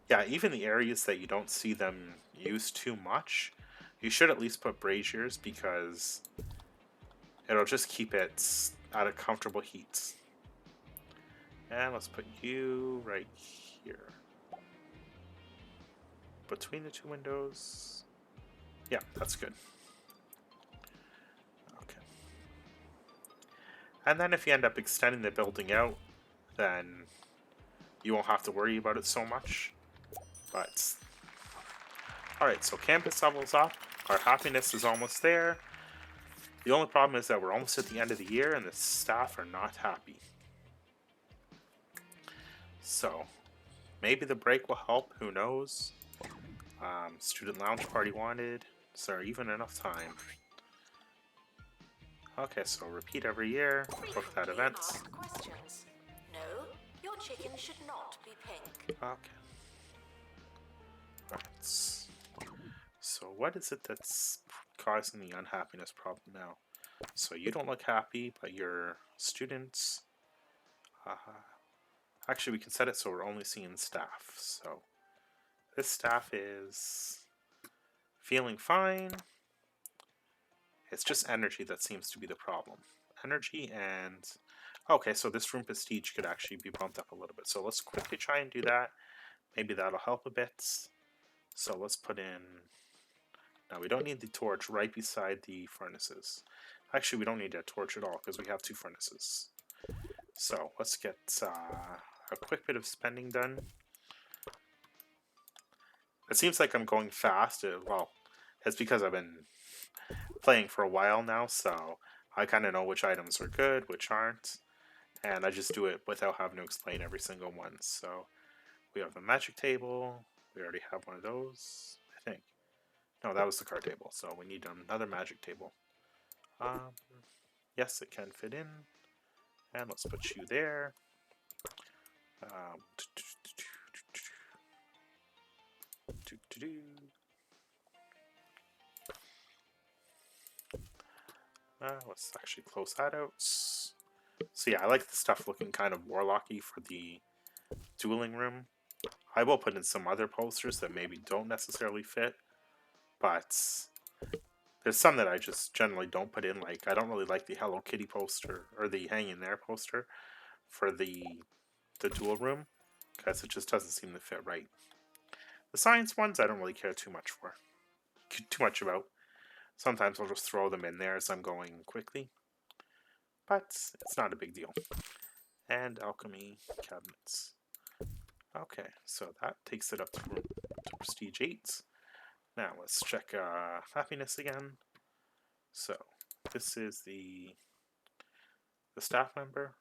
Speaker 1: yeah, even the areas that you don't see them use too much, you should at least put braziers, because it'll just keep it at a comfortable heat. And let's put you right here. Between the 2 windows. Yeah, that's good. Okay. And then if you end up extending the building out, then you won't have to worry about it so much. But alright, so campus level's up. Our happiness is almost there. The only problem is that we're almost at the end of the year and the staff are not happy. So maybe the break will help, who knows. Student lounge party wanted. Is there even enough time? Okay, so repeat every year. Book that event.
Speaker 2: Questions. No, your chicken should not be pink.
Speaker 1: Okay. Right. So what is it that's causing the unhappiness problem now? So you don't look happy, but your students... Actually, we can set it so we're only seeing staff. So this staff is feeling fine. It's just energy that seems to be the problem. Energy and... Okay, so this room prestige could actually be bumped up a little bit. So let's quickly try and do that. Maybe that'll help a bit. So let's put in... Now, we don't need the torch right beside the furnaces. Actually, we don't need that torch at all, because we have 2 furnaces. So let's get a quick bit of spending done. It seems like I'm going fast. Well, it's because I've been playing for a while now, so I kind of know which items are good, which aren't. And I just do it without having to explain every single one. So we have a magic table. We already have one of those, I think. No, that was the card table, so we need another magic table. Yes, it can fit in. And let's put you there. Um, let's actually close that out. So yeah, I like the stuff looking kind of warlocky for the dueling room. I will put in some other posters that maybe don't necessarily fit, but there's some that I just generally don't put in. Like, I don't really like the Hello Kitty poster or the Hang in There poster for the duel room because it just doesn't seem to fit right. The science ones I don't really care too much about. Sometimes I'll just throw them in there as I'm going quickly, but it's not a big deal. And alchemy cabinets. Okay, so that takes it up to prestige 8. Now let's check happiness again. So this is the staff member.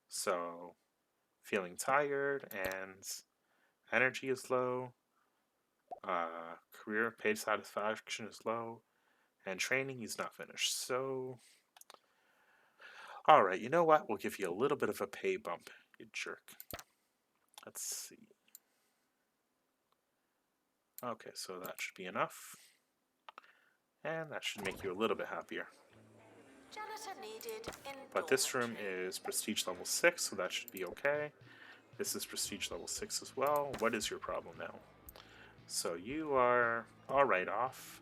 Speaker 1: So feeling tired and energy is low. Career paid satisfaction is low, and training he's not finished. So, all right, you know what? We'll give you a little bit of a pay bump, you jerk. Let's see. Okay, so that should be enough, and that should make you a little bit happier.
Speaker 2: Janitor needed in
Speaker 1: But this room
Speaker 2: dormitory.
Speaker 1: is prestige level 6, so that should be okay. This is prestige level 6 as well. What is your problem now? So you are all right off.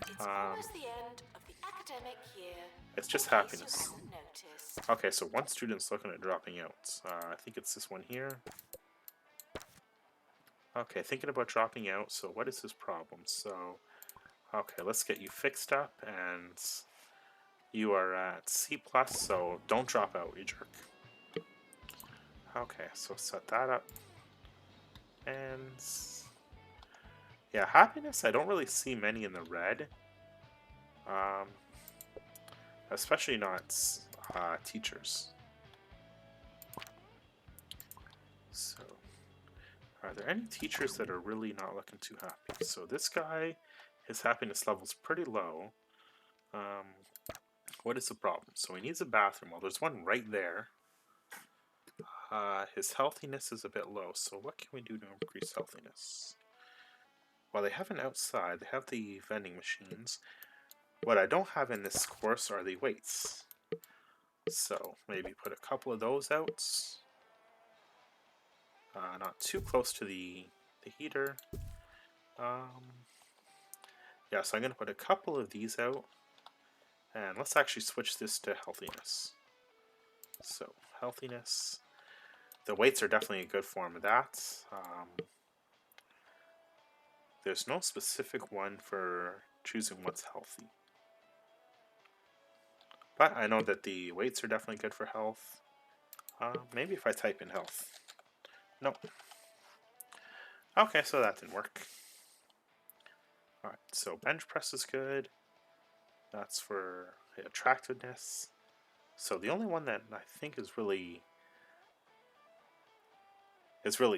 Speaker 2: It's almost the end of the academic year.
Speaker 1: It's just
Speaker 2: in case you
Speaker 1: happiness.
Speaker 2: hadn't noticed.
Speaker 1: Okay, so one student's looking at dropping out. I think it's this one here. Okay, thinking about dropping out. So what is his problem? So, okay, let's get you fixed up, and you are at C+, so don't drop out, you jerk. Okay, so set that up. And yeah, happiness, I don't really see many in the red. Especially not teachers. So, are there any teachers that are really not looking too happy? So this guy, his happiness level's pretty low. What is the problem? So he needs a bathroom. Well, there's one right there. His healthiness is a bit low, so what can we do to increase healthiness? Well, they have an outside. They have the vending machines. What I don't have in this course are the weights. So maybe put a couple of those out. Not too close to the heater. Yeah, so I'm going to put a couple of these out. And let's actually switch this to healthiness. So, healthiness. The weights are definitely a good form of that. There's no specific one for choosing what's healthy. But I know that the weights are definitely good for health. Maybe if I type in health. Nope. Okay, so that didn't work. Alright, so bench press is good. That's for attractiveness. So the only one that I think is really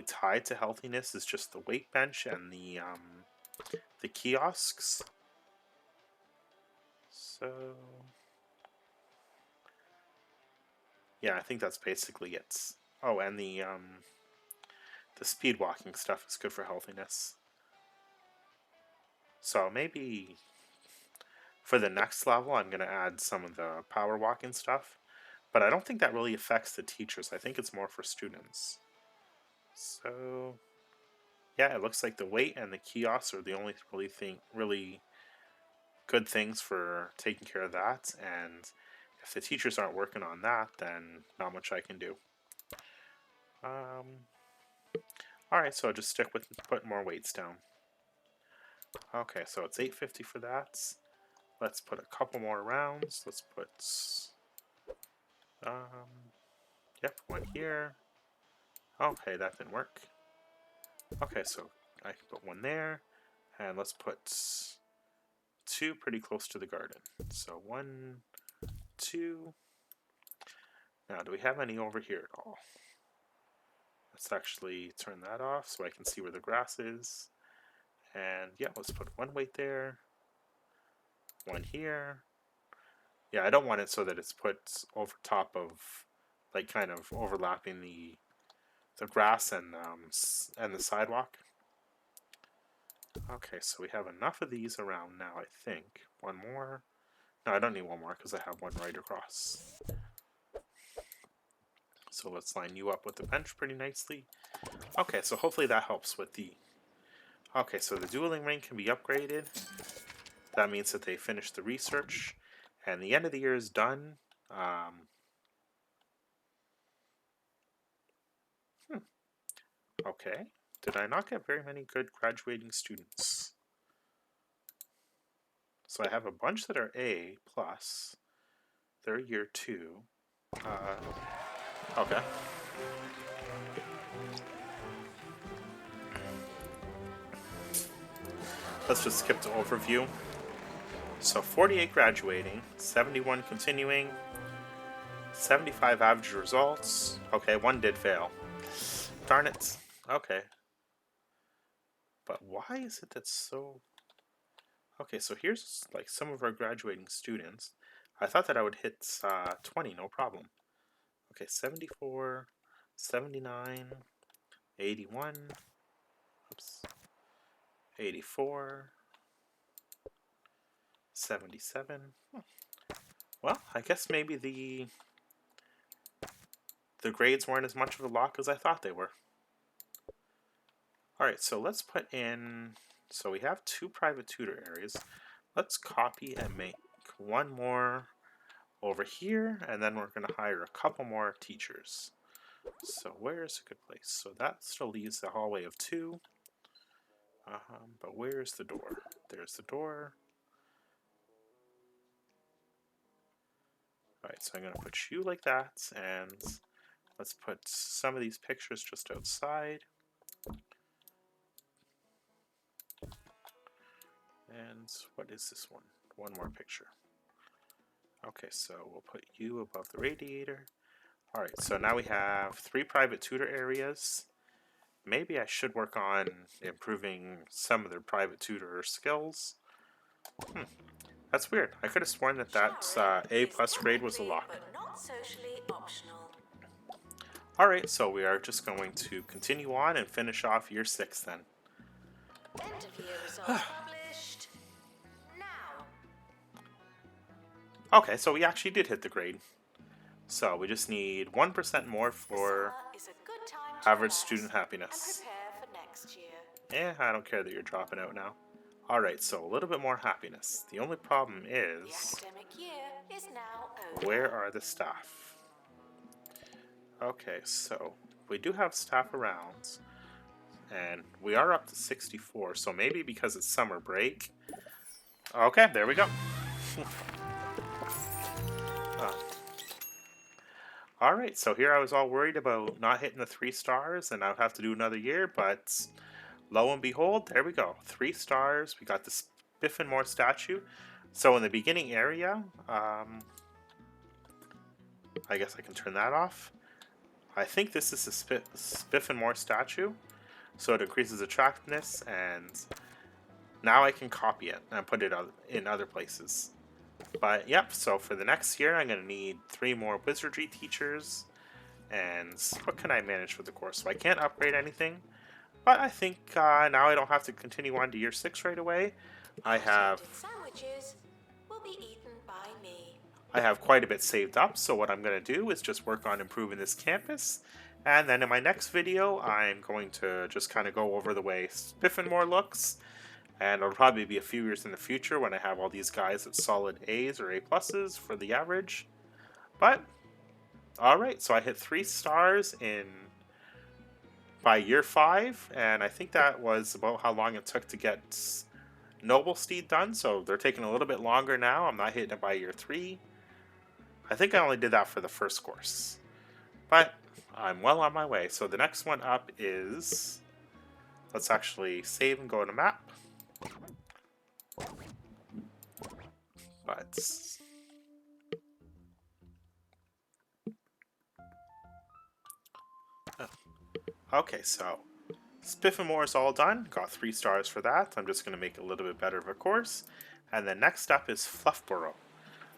Speaker 1: tied to healthiness is just the weight bench and the kiosks. So yeah, I think that's basically it. Oh, and the speed walking stuff is good for healthiness. So maybe for the next level, I'm going to add some of the power walking stuff. But I don't think that really affects the teachers. I think it's more for students. So yeah, it looks like the weight and the kiosks are the only really good things for taking care of that. And if the teachers aren't working on that, then not much I can do. Alright, so I'll just stick with putting more weights down. Okay, so it's 850 for that. Let's put a couple more rounds. Let's put one here. Okay, that didn't work. Okay, so I can put one there, and let's put 2 pretty close to the garden. So 1, 2. Now, do we have any over here at all? Let's actually turn that off so I can see where the grass is. And yeah, let's put one weight there, one here. Yeah, I don't want it so that it's put over top of, like, kind of overlapping the the grass and the sidewalk. Okay, so we have enough of these around now, I think. One more. No, I don't need one more because I have one right across. So let's line you up with the bench pretty nicely. Okay, so hopefully that helps with the... Okay, so the dueling ring can be upgraded. That means that they finished the research. And the end of the year is done. Okay. Did I not get very many good graduating students? So I have a bunch that are A+. They're year 2. Okay. Let's just skip to overview. So 48 graduating, 71 continuing, 75 average results. Okay, one did fail. Darn it. Okay. But why is it that so... Okay, so here's like some of our graduating students. I thought that I would hit 20, no problem. Okay, 74, 79, 81, oops, 84, 77. Well, I guess maybe the grades weren't as much of a lock as I thought they were. Alright, so let's put in... So we have 2 private tutor areas. Let's copy and make one more over here, and then we're going to hire a couple more teachers. So where's a good place? So that still leaves the hallway of 2. But where's the door? There's the door. Alright, so I'm going to put you like that, and let's put some of these pictures just outside. And what is this one? One more picture. Okay, so we'll put you above the radiator. Alright, so now we have 3 private tutor areas. Maybe I should work on improving some of their private tutor skills. That's weird. I could have sworn that A+ grade was a lock. Alright, so we are just going to continue on and finish off year 6 then.
Speaker 2: End of year results published. Now.
Speaker 1: Okay, so we actually did hit the grade. So we just need 1% more for average student happiness.
Speaker 2: Prepare for next year.
Speaker 1: I don't care that you're dropping out now. Alright, so a little bit more happiness. The only problem
Speaker 2: The
Speaker 1: is...
Speaker 2: academic year is now over.
Speaker 1: Where are the staff? Okay, so we do have staff around. And we are up to 64, so maybe because it's summer break. Okay, there we go. Alright, so here I was all worried about not hitting the 3 stars, and I would have to do another year, but lo and behold, there we go. 3 stars, we got the Spiffinmoore statue. So in the beginning area, I guess I can turn that off. I think this is the Spiffinmoore statue, so it increases attractiveness, and now I can copy it and put it in other places. But yep, so for the next year, I'm going to need 3 more wizardry teachers. And what can I manage for the course? So I can't upgrade anything. But I think now I don't have to continue on to year 6 right away. I have quite a bit saved up. So what I'm going to do is just work on improving this campus. And then in my next video, I'm going to just kind of go over the way Spiffinmoore looks. And it'll probably be a few years in the future when I have all these guys at solid A's or A pluses for the average. But, alright, so I hit 3 stars by year 5, and I think that was about how long it took to get Noblestead done, so they're taking a little bit longer now. I'm not hitting it by year 3. I think I only did that for the first course. But, I'm well on my way. So the next one up is... Let's actually save and go to map. But okay, so Spiffinmoore is all done. Got 3 stars for that. I'm just going to make a little bit better of a course. And then next up is Fluffborough.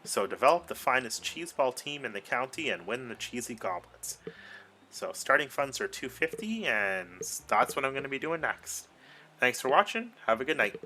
Speaker 1: So develop the finest cheeseball team in the county and win the cheesy goblets. So starting funds are 250, and that's what I'm going to be doing next. Thanks for watching. Have a good night.